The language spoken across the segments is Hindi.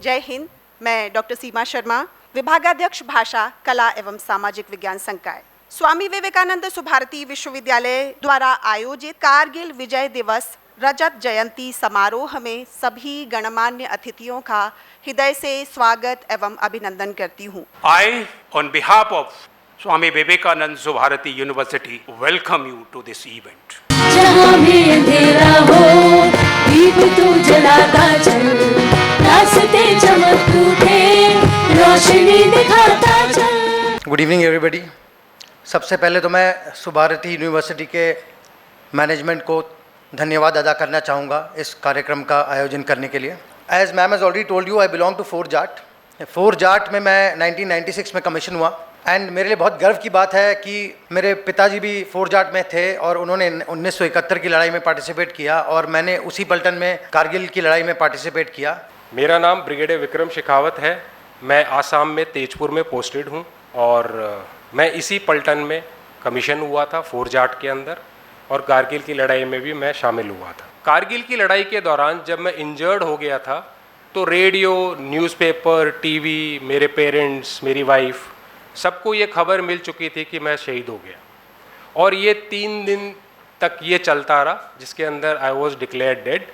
जय हिंद। मैं डॉक्टर सीमा शर्मा, विभागाध्यक्ष भाषा, कला एवं सामाजिक विज्ञान संकाय, स्वामी विवेकानंद सुभारती विश्वविद्यालय द्वारा आयोजित कारगिल विजय दिवस रजत जयंती समारोह में सभी गणमान्य अतिथियों का हृदय से स्वागत एवं अभिनंदन करती हूँ। I, on behalf of Swami Vivekananda Subharati University, welcome you to this event. जहाँ भी अंधेरा हो, दीप तू जलाता चल, रास्ते चमक उठे, रोशनी दिखाता चल। Good evening everybody. सबसे पहले तो मैं सुभारती यूनिवर्सिटी के मैनेजमेंट को धन्यवाद अदा करना चाहूँगा इस कार्यक्रम का आयोजन करने के लिए। As ma'am has already told you, I belong to four Jat में मैं 1996 में कमीशन हुआ। एंड मेरे लिए बहुत गर्व की बात है कि मेरे पिताजी भी फोर जाट में थे और उन्होंने 1971 की लड़ाई में पार्टिसिपेट किया और मैंने उसी पलटन में कारगिल की लड़ाई में पार्टिसिपेट किया। मेरा नाम ब्रिगेडियर विक्रम शेखावत है। मैं आसाम में तेजपुर में पोस्टेड हूँ और मैं इसी पलटन में कमीशन हुआ था फोर जाट के अंदर, और कारगिल की लड़ाई में भी मैं शामिल हुआ था। कारगिल की लड़ाई के दौरान जब मैं इंजर्ड हो गया था तो रेडियो, न्यूज़पेपर, टीवी, मेरे पेरेंट्स, मेरी वाइफ, सबको ये खबर मिल चुकी थी कि मैं शहीद हो गया, और ये 3 दिन तक ये चलता रहा जिसके अंदर आई वॉज डिक्लेयर्ड डेड।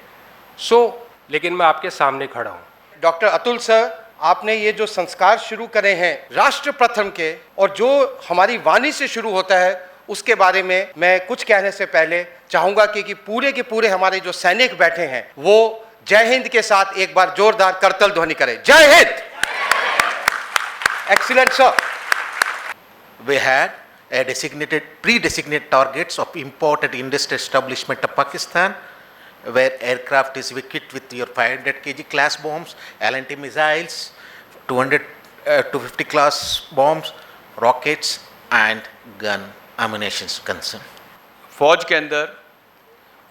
लेकिन मैं आपके सामने खड़ा हूँ। डॉक्टर अतुल सर, आपने ये जो संस्कार शुरू करे हैं राष्ट्र प्रथम के, और जो हमारी वाणी से शुरू होता है, उसके बारे में मैं कुछ कहने से पहले चाहूँगा कि पूरे के पूरे हमारे जो सैनिक बैठे हैं वो जय हिंद के साथ एक बार जोरदार करतल ध्वनि करें। जय Hind. Excellent sir. We had pre-designated targets of imported industry establishment of Pakistan, where aircraft is equipped with your 500 kg class bombs, LNT missiles, 250 class bombs, rockets and gun ammunition concern. फौज के अंदर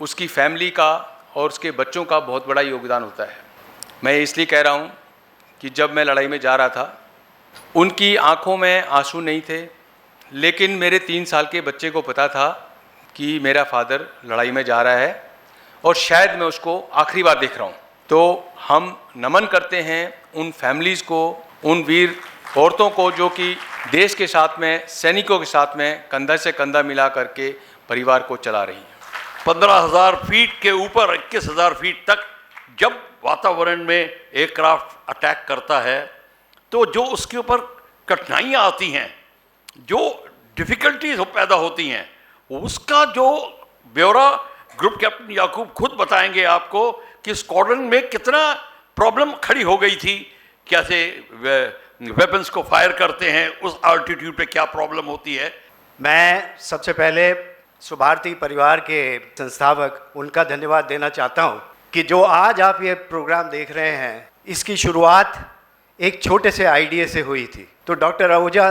उसकी फैमिली का और उसके बच्चों का बहुत बड़ा योगदान होता है। मैं इसलिए कह रहा हूँ कि जब मैं लड़ाई में जा रहा था उनकी आंखों में आंसू नहीं थे, लेकिन मेरे 3 साल के बच्चे को पता था कि मेरा फादर लड़ाई में जा रहा है और शायद मैं उसको आखिरी बार देख रहा हूँ। तो हम नमन करते हैं उन फैमिलीज़ को, उन वीर औरतों को जो कि देश के साथ में, सैनिकों के साथ में कंधा से कंधा मिला करके परिवार को चला रही हैं। 15,000 फीट के ऊपर 21,000 फीट तक जब वातावरण में एयरक्राफ्ट अटैक करता है तो जो उसके ऊपर कठिनाइयाँ आती हैं, जो डिफ़िकल्टीज पैदा होती हैं, उसका जो ब्यौरा ग्रुप कैप्टन याकूब खुद बताएंगे आपको कि स्क्वाड्रन में कितना प्रॉब्लम खड़ी हो गई थी, कैसे वेपन्स को फायर करते हैं, उस आल्टीट्यूड पे क्या प्रॉब्लम होती है। मैं सबसे पहले सुभारती परिवार के संस्थापक उनका धन्यवाद देना चाहता हूं कि जो आज आप ये प्रोग्राम देख रहे हैं, इसकी शुरुआत एक छोटे से आइडिया से हुई थी। तो डॉक्टर आहूजा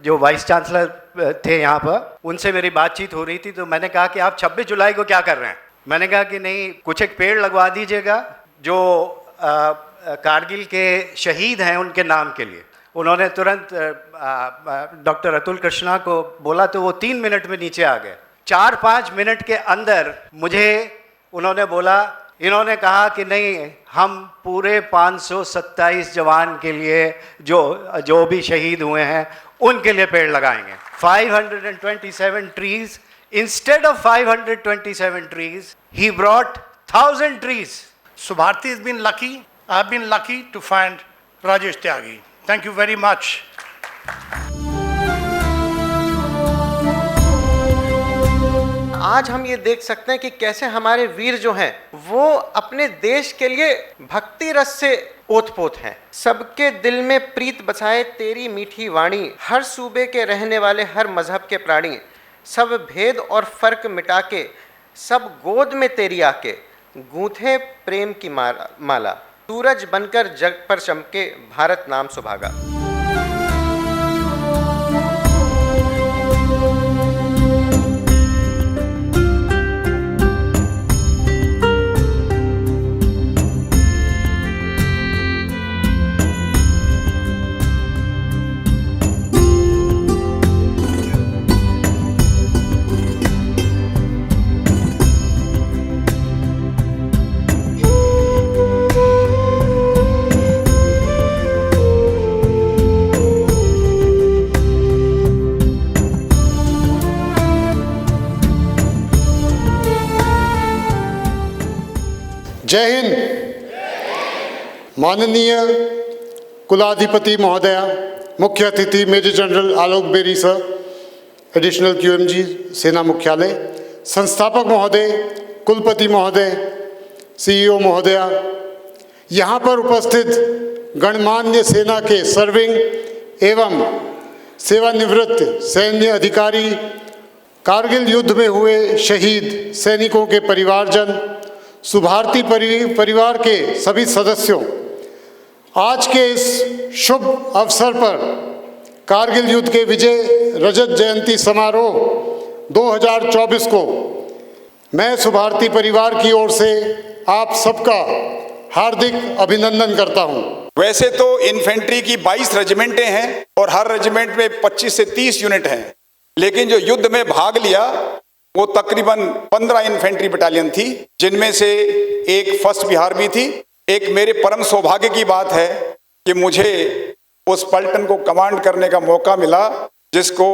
जो वाइस चांसलर थे यहाँ पर, उनसे मेरी बातचीत हो रही थी, तो मैंने कहा कि आप 26 जुलाई को क्या कर रहे हैं। मैंने कहा कि नहीं, कुछ एक पेड़ लगवा दीजिएगा जो कारगिल के शहीद हैं उनके नाम के लिए। उन्होंने तुरंत डॉक्टर अतुल कृष्णा को बोला तो वो 3 मिनट में नीचे आ गए। 4-5 मिनट के अंदर मुझे उन्होंने बोला, इन्होंने कहा कि नहीं, हम पूरे 527 जवान के लिए जो भी शहीद हुए हैं उनके लिए पेड़ लगाएंगे। 527 trees, instead of 527 trees, he brought 1,000 trees. Subharti has been lucky. I've been lucky to find Rajesh Tyagi. Thank you very much. आज हम ये देख सकते हैं कि कैसे हमारे वीर जो हैं वो अपने देश के लिए भक्ति रस से ओतपोत हैं। सबके दिल में प्रीत बसाए तेरी मीठी वाणी, हर सूबे के रहने वाले हर मजहब के प्राणी, सब भेद और फर्क मिटा के सब गोद में तेरी आके गूंथे प्रेम की माला, सूरज बनकर जग पर चमके भारत नाम सुभागा। जय हिंद। माननीय कुलाधिपति महोदया, मुख्य अतिथि मेजर जनरल आलोक बेरी सर, एडिशनल QMG सेना मुख्यालय, संस्थापक महोदय, कुलपति महोदय, CEO महोदया, यहाँ पर उपस्थित गणमान्य सेना के सर्विंग एवं सेवानिवृत्त सैन्य अधिकारी, कारगिल युद्ध में हुए शहीद सैनिकों के परिवारजन, सुभारती परिवार के सभी सदस्यों, आज के इस शुभ अवसर पर कारगिल युद्ध के विजय रजत जयंती समारोह 2024 को मैं सुभारती परिवार की ओर से आप सबका हार्दिक अभिनंदन करता हूं। वैसे तो इन्फेंट्री की 22 रेजिमेंटें हैं और हर रेजिमेंट में 25 से 30 यूनिट हैं, लेकिन जो युद्ध में भाग लिया वो तकरीबन 15 इन्फेंट्री बटालियन थी, जिनमें से एक फर्स्ट बिहार भी थी। एक मेरे परम सौभाग्य की बात है कि मुझे उस पलटन को कमांड करने का मौका मिला, जिसको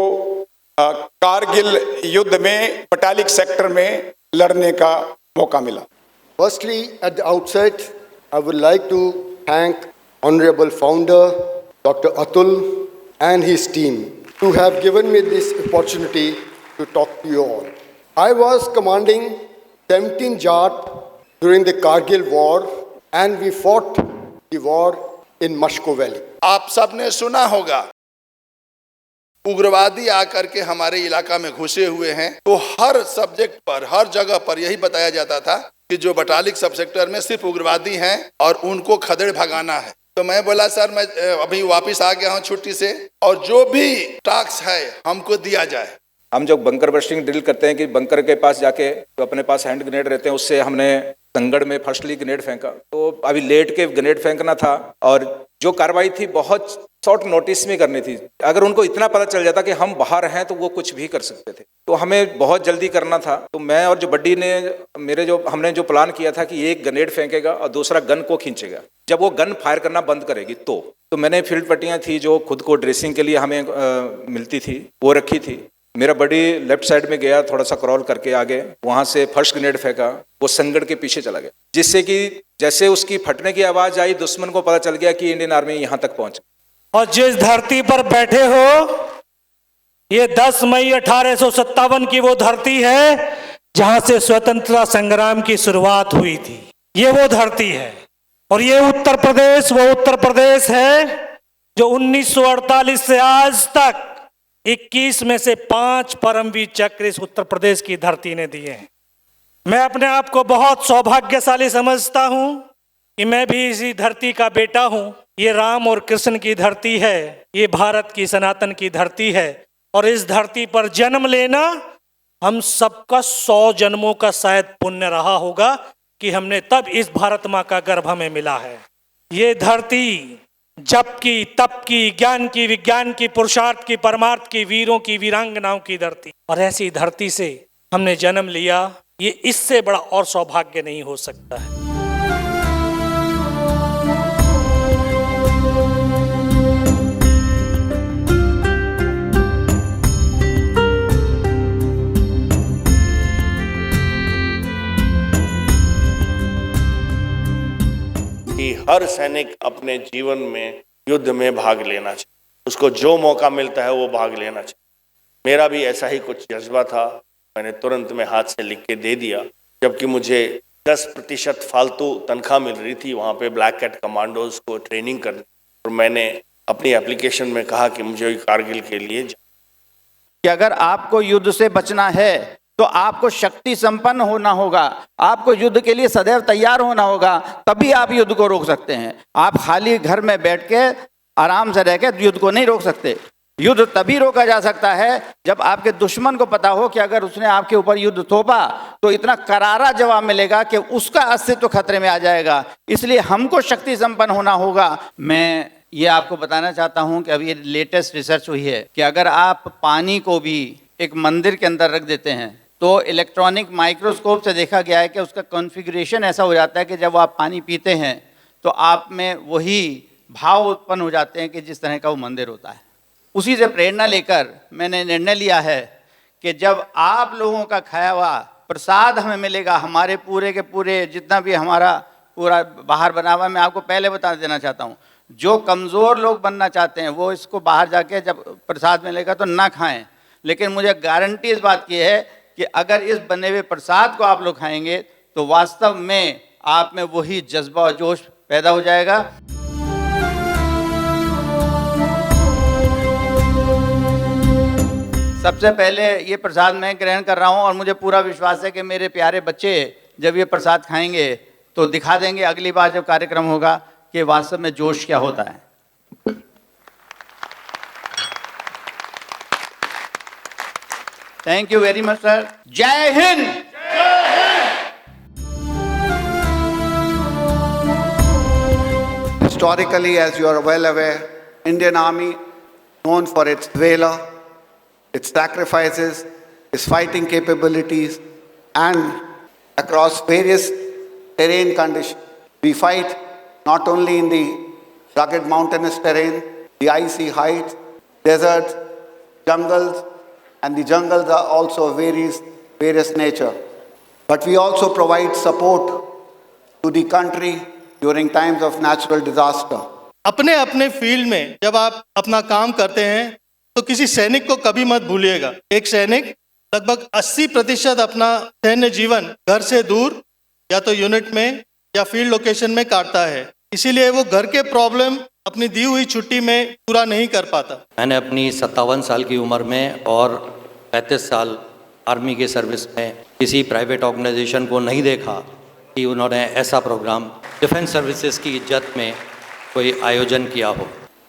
कारगिल युद्ध में बटालिक सेक्टर में लड़ने का मौका मिला। Firstly, at the outset, I would like to thank Honorable Founder Dr. Atul and his team to have given me this opportunity to talk to you all. I was commanding 17 Jat during the Kargil war and we fought the war in Mashko Valley. आप सबने सुना होगा उग्रवादी आकर के हमारे इलाका में घुसे हुए हैं, तो हर सब्जेक्ट पर, हर जगह पर यही बताया जाता था कि जो बटालिक सब सेक्टर में सिर्फ उग्रवादी हैं और उनको खदेड़ भगाना है। तो मैं बोला सर मैं अभी वापस आ गया हूँ छुट्टी से और जो भी टास्क है हमको दिया जाए। हम जो बंकर बस्टिंग ड्रिल करते हैं कि बंकर के पास जाके तो अपने पास हैंड ग्रेनेड रहते हैं, उससे हमने संगड़ में फर्स्टली ग्रेनेड फेंका। तो अभी लेट के ग्रेनेड फेंकना था और जो कार्रवाई थी बहुत शॉर्ट नोटिस में करनी थी। अगर उनको इतना पता चल जाता कि हम बाहर हैं तो वो कुछ भी कर सकते थे, तो हमें बहुत जल्दी करना था। तो मैं और जो बड्डी ने हमने जो प्लान किया था कि एक ग्रेनेड फेंकेगा और दूसरा गन को खींचेगा, जब वो गन फायर करना बंद करेगी तो मैंने फील्ड पट्टियाँ थी जो खुद को ड्रेसिंग के लिए हमें मिलती थी वो रखी थी। मेरा बड़ी लेफ्ट साइड में गया, थोड़ा सा क्रॉल करके आगे, वहां से फर्स्ट ग्रेनेड फेंका, वो संगड़ के पीछे चला गया, जिससे कि जैसे उसकी फटने की आवाज आई दुश्मन को पता चल गया कि इंडियन आर्मी यहां तक पहुंच। और जिस धरती पर बैठे हो, ये 10 मई 1857 की वो धरती है जहां से स्वतंत्रता संग्राम की शुरुआत हुई थी। ये वो धरती है और ये उत्तर प्रदेश वो उत्तर प्रदेश है जो 1948 से आज तक 21 में से 5 परमवीर चक्र इस उत्तर प्रदेश की धरती ने दिए हैं। मैं अपने आप को बहुत सौभाग्यशाली समझता हूं कि मैं भी इसी धरती का बेटा हूं। ये राम और कृष्ण की धरती है, ये भारत की सनातन की धरती है और इस धरती पर जन्म लेना हम सबका 100 जन्मों का शायद पुण्य रहा होगा कि हमने तब इस भारत माँ का गर्भ हमें मिला है। ये धरती जप की, तप की, ज्ञान की, विज्ञान की, पुरुषार्थ की, परमार्थ की, वीरों की, वीरांगनाओं की धरती, और ऐसी धरती से हमने जन्म लिया, ये इससे बड़ा और सौभाग्य नहीं हो सकता है। कि हर सैनिक अपने जीवन में युद्ध में भाग लेना चाहिए, उसको जो मौका मिलता है वो भाग लेना चाहिए। मेरा भी ऐसा ही कुछ जज्बा था, मैंने तुरंत में हाथ से लिख के दे दिया। जबकि मुझे 10% फालतू तनख्वाह मिल रही थी वहाँ पे ब्लैक कैट कमांडोज को ट्रेनिंग करने, और मैंने अपनी एप्लीकेशन में कहा कि मुझे कारगिल के लिए कि अगर आपको युद्ध से बचना है तो आपको शक्ति संपन्न होना होगा, आपको युद्ध के लिए सदैव तैयार होना होगा, तभी आप युद्ध को रोक सकते हैं। आप खाली घर में बैठ के आराम से रह के युद्ध को नहीं रोक सकते। युद्ध तभी रोका जा सकता है जब आपके दुश्मन को पता हो कि अगर उसने आपके ऊपर युद्ध थोपा तो इतना करारा जवाब मिलेगा कि उसका अस्तित्व खतरे में आ जाएगा। इसलिए हमको शक्ति संपन्न होना होगा। मैं ये आपको बताना चाहता हूँ कि अभी ये लेटेस्ट रिसर्च हुई है कि अगर आप पानी को भी एक मंदिर के अंदर रख देते हैं तो इलेक्ट्रॉनिक माइक्रोस्कोप से देखा गया है कि उसका कॉन्फ़िगरेशन ऐसा हो जाता है कि जब आप पानी पीते हैं तो आप में वही भाव उत्पन्न हो जाते हैं कि जिस तरह का वो मंदिर होता है। उसी से प्रेरणा लेकर मैंने निर्णय लिया है कि जब आप लोगों का खाया हुआ प्रसाद हमें मिलेगा, हमारे पूरे के पूरे जितना भी हमारा पूरा बाहर बना हुआ, मैं आपको पहले बता देना चाहता हूँ, जो कमज़ोर लोग बनना चाहते हैं वो इसको बाहर जाके जब प्रसाद मिलेगा तो ना खाएं, लेकिन मुझे गारंटी इस बात की है कि अगर इस बने हुए प्रसाद को आप लोग खाएंगे तो वास्तव में आप में वही जज्बा और जोश पैदा हो जाएगा। सबसे पहले ये प्रसाद मैं ग्रहण कर रहा हूँ और मुझे पूरा विश्वास है कि मेरे प्यारे बच्चे जब ये प्रसाद खाएंगे तो दिखा देंगे अगली बार जब कार्यक्रम होगा कि वास्तव में जोश क्या होता है। Thank you very much sir. जय Hind. Historically, as you are well aware, Indian Army, known for its valor, its sacrifices, its fighting capabilities, and across various terrain conditions. We fight not only in the rugged mountainous terrain, the icy heights, deserts, jungles, and the jungles are also various nature. But we also provide support to the country during times of natural disaster. अपने अपने फील्ड में जब आप अपना काम करते हैं तो किसी सैनिक को कभी मत भूलिएगा। एक सैनिक लगभग 80% अपना सैन्य जीवन घर से दूर या तो यूनिट में या फील्ड लोकेशन में काटता है, इसीलिए वो घर के प्रॉब्लम अपनी दी हुई छुट्टी में पूरा नहीं कर पाता। मैंने अपनी 57 साल की उम्र में और 35 साल आर्मी के सर्विस में किसी प्राइवेट ऑर्गेनाइजेशन को नहीं देखा कि उन्होंने ऐसा प्रोग्राम डिफेंस सर्विसेज की इज्जत में कोई आयोजन किया हो।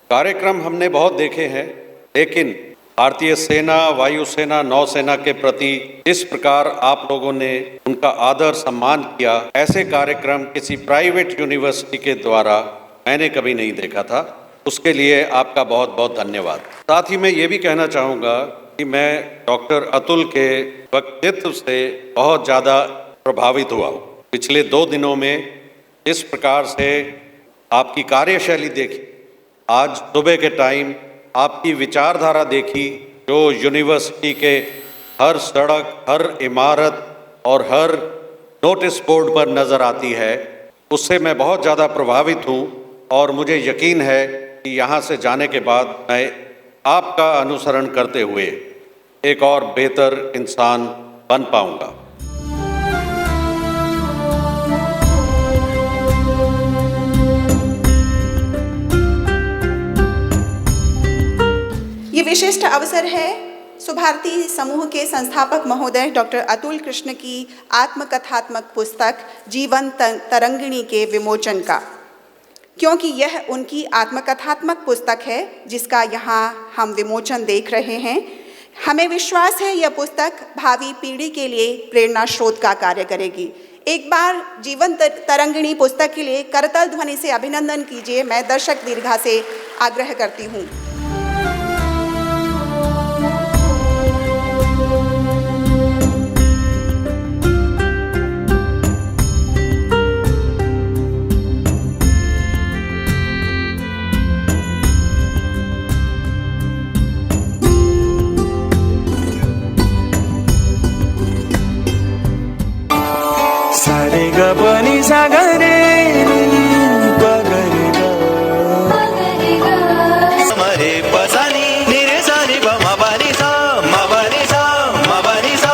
कार्यक्रम हमने बहुत देखे हैं, लेकिन भारतीय सेना, वायुसेना, नौसेना के प्रति जिस प्रकार आप लोगों ने उनका आदर सम्मान किया, ऐसे कार्यक्रम किसी प्राइवेट यूनिवर्सिटी के द्वारा मैंने कभी नहीं देखा था। उसके लिए आपका बहुत बहुत धन्यवाद। साथ ही मैं ये भी कहना चाहूँगा कि मैं डॉक्टर अतुल के व्यक्तित्व से बहुत ज़्यादा प्रभावित हुआ हूँ। पिछले 2 दिनों में जिस प्रकार से आपकी कार्यशैली देखी, आज सुबह के टाइम आपकी विचारधारा देखी, जो यूनिवर्सिटी के हर सड़क, हर इमारत और हर नोटिस बोर्ड पर नज़र आती है, उससे मैं बहुत ज़्यादा प्रभावित हूँ और मुझे यकीन है कि यहाँ से जाने के बाद मैं आपका अनुसरण करते हुए एक और बेहतर इंसान बन पाऊँगा। ये विशिष्ट अवसर है सुभारती समूह के संस्थापक महोदय डॉक्टर अतुल कृष्ण की आत्मकथात्मक पुस्तक जीवन तरंगिणी के विमोचन का, क्योंकि यह उनकी आत्मकथात्मक पुस्तक है जिसका यहाँ हम विमोचन देख रहे हैं। हमें विश्वास है यह पुस्तक भावी पीढ़ी के लिए प्रेरणा स्रोत का कार्य करेगी। एक बार जीवन तरंगिणी पुस्तक के लिए करताल ध्वनि से अभिनंदन कीजिए। मैं दर्शक दीर्घा से आग्रह करती हूँ। सारे गबनी सागरे मरे पसानी निरे सानी बमा बानी सा मा बानी सा मा बानी सा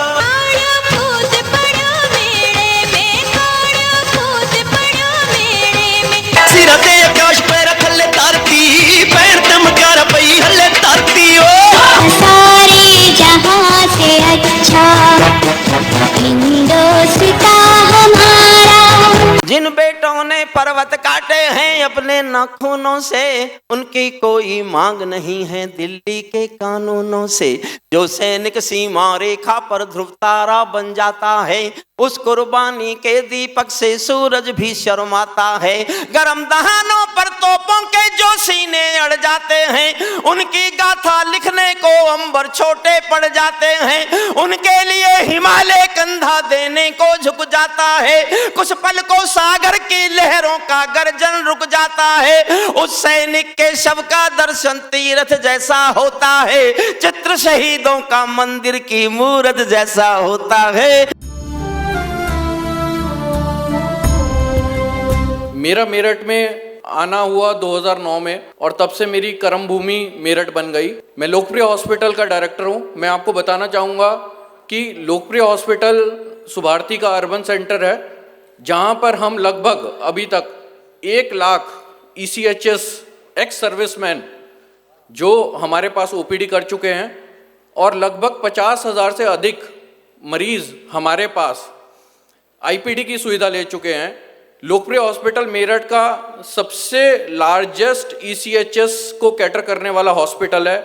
भूत पड़ा मेरे में काड़ा भूत पड़ा मेरे में सिर ते आकाश पैर थल्ले धरती पैर तमकार पई हल्ले धरती ओ सारे जहां से अच्छा हिंदोस्तां जिन बेटों ने पर्वत काटे हैं अपने नाखूनों से, उनकी कोई मांग नहीं है दिल्ली के कानूनों से। जो सैनिक सीमा रेखा पर ध्रुव तारा बन जाता है, उस कुर्बानी के दीपक से सूरज भी शर्माता है। गरम दहानों पर तोपों के जो सीने अड़ जाते हैं, उनकी गाथा लिखने को अंबर छोटे पड़ जाते हैं। उनके लिए हिमालय कंधा देने को झुक जाता है। कुछ पल को सागर की लहरों का गर्जन रुक जाता है। उस सैनिक के शव का दर्शन तीर्थ जैसा होता है। चित्र शहीदों का मंदिर की मूरत जैसा होता है। मेरा मेरठ में आना हुआ 2009 में और तब से मेरी कर्म भूमि मेरठ बन गई। मैं लोकप्रिय हॉस्पिटल का डायरेक्टर हूँ। मैं आपको बताना चाहूँगा कि लोकप्रिय हॉस्पिटल सुभारती का अर्बन सेंटर है, जहाँ पर हम लगभग अभी तक 1 लाख ECHS एक्स सर्विसमैन जो हमारे पास OPD कर चुके हैं और लगभग 50,000 से अधिक मरीज़ हमारे पास IPD की सुविधा ले चुके हैं। लोकप्रिय हॉस्पिटल मेरठ का सबसे लार्जेस्ट ECHS को कैटर करने वाला हॉस्पिटल है।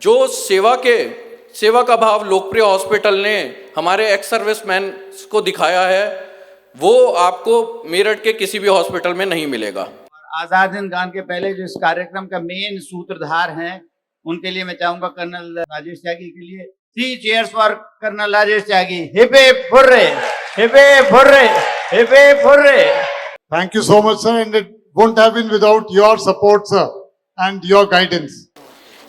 जो सेवा का भाव लोकप्रिय हॉस्पिटल ने हमारे एक्स सर्विसमैन को दिखाया है, वो आपको मेरठ के किसी भी हॉस्पिटल में नहीं मिलेगा। आजाद हिंद गान के पहले जो इस कार्यक्रम का मेन सूत्रधार हैं, उनके लिए मैं चाहूंगा कर्नल राजेश त्यागी के लिए 3 cheers for colonel Rajesh Tyagi. Hip hip hurray, hip hip hurray, hip hip hurray. Thank you so much, sir, and it won't have been without your support, sir, and your guidance.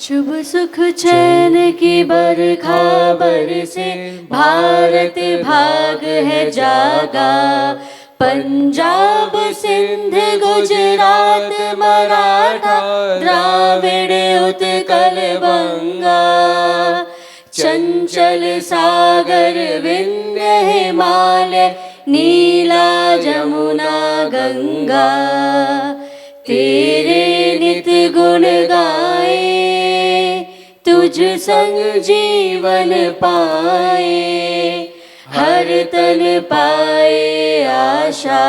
शुभ सुख चैन की बरखा बरसे, भारत भाग है जागा। पंजाब सिंध गुजरात मराठा, द्राविड़ उत्कल बंगा। चंचल सागर विंध्य हिमालय, नीला जमुना गंगा। तेरे नित गुण गाए, तुझ संग जीवन पाए। हर तन पाए आशा,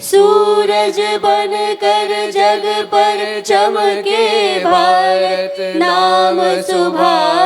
सूरज बन कर जग पर चमके। भारत नाम सुभा